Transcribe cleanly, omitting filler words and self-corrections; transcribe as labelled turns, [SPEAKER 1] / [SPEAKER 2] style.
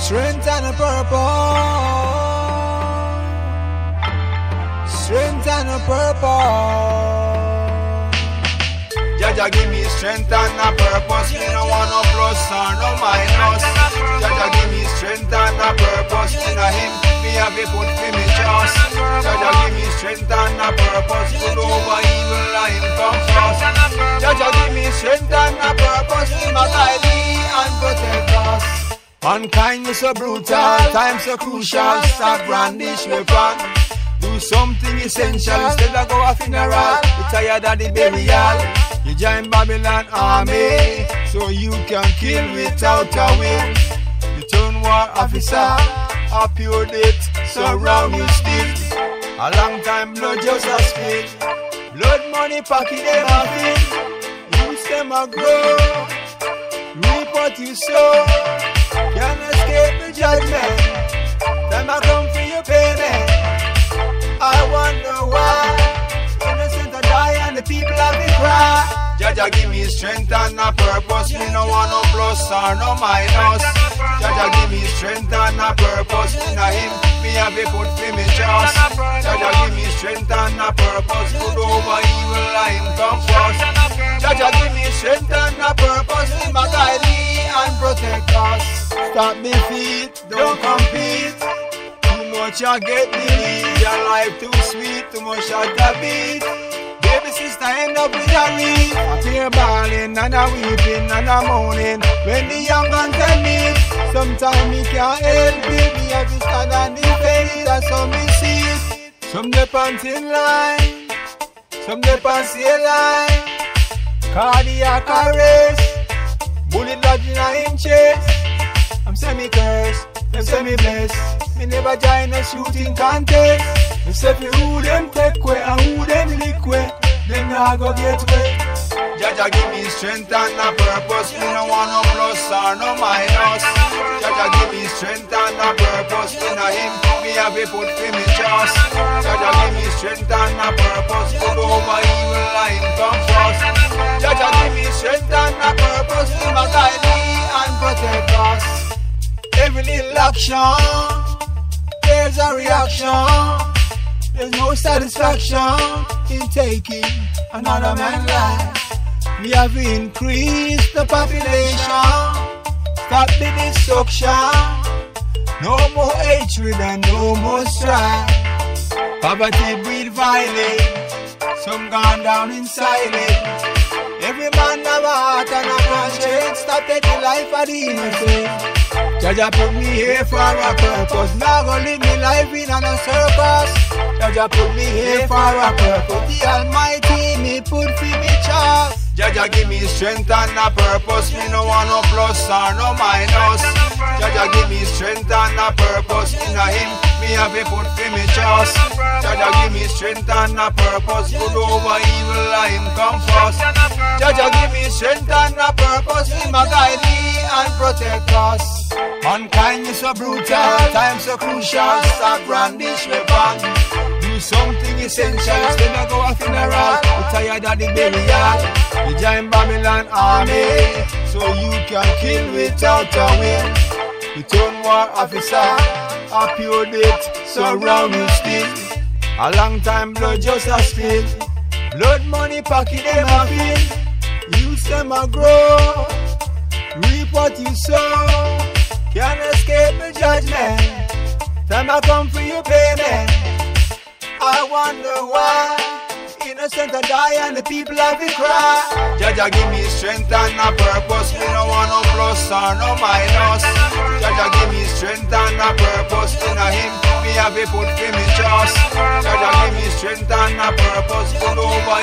[SPEAKER 1] strength and a purpose. Strength and a purpose. Jaja give me strength and a purpose. Me no want no plus or no minus. Jaja give me strength and a purpose. In a him, me have a put for me trust. Jaja give me strength and a purpose. Good over evil and him come first. Jaja give me strength and a purpose. Him a guide me and protect us. Mankind is so brutal, time so crucial. Stop brandish weapon. Do something essential instead of go a funeral. You tired of the burial. You join Babylon army so you can kill without a will. You turn war officer, a pure death surround you still. A long time blood just a spill. Blood money pocket them a fill. Use them a grow. Reap what you sow. Can't escape the judgment. Time I come for your payment. I wonder why innocent a die and the people have to cry. Jaja give me strength and a purpose. Me no want no plus or no minus. Jaja give me strength and a purpose. In a him, me have a put for me trust. Jaja give me strength and a purpose. Good over evil and him come first. Jaja give me strength and a purpose. Him a guide me and protect us. Stop me feet, don't compete. Too much I get believe. Your life too sweet, too much I got beat. Baby sister end up with a reef. I fear balling and a weeping and a moaning when the young guns tell me. Sometimes me can't help it. Me have to stand and defend it. That's how me see it. Some depends in line, some depends in line. Cardiac arrest, bullet lodging in chest. I'm semi-cursed, them semi-blessed. Me never join a shooting contest. Me say for who them take way and who them lick way, them not go get way. Jaja give me strength and a purpose. Me no want no plus or no minus. Jaja give me strength and a purpose. In a him, me have a put for me trust. Jaja give me strength and a purpose. Good over evil and him come first. Jaja give me strength and a purpose. Him a guide me and protect us. Every little action, there's a reaction. There's no satisfaction in taking another man's life. We have increased the population. Stop the destruction. No more hatred and no more strife. Poverty breed violence. Some gone down in silence. Every man have a heart and a conscience. Stop taking life of the innocent. Jaja put me here for a purpose. Now go live me life in a circus. Jaja put me here for a purpose. The Almighty me put for me trust. Jaja give me strength and a purpose. Me no want no plus or no minus. Jaja give me strength and a purpose. In a him, me have a put for me trust. Jaja give me strength and a purpose. Good over evil and him come first. Jaja give me strength and a purpose. Him a guide me and protect us. Mankind is so brutal, time so crucial. Stop brandish weapon. Do something essential instead of go a funeral. You tired of the burial. You join Babylon army so you can kill without a will. You turn war officer, a pure death surround you still. A long time blood just a spill. Blood money pocket them a fill. Use them a grow. Reap what you sow. Can't escape the judgment. Time I come for your payment. I wonder why innocent a die and the people have to cry. Jaja give me strength and a purpose. Me no want no plus or no minus. Jaja give me strength and a purpose. In a him, me have a put for me trust. Jaja give me strength and a purpose. Good over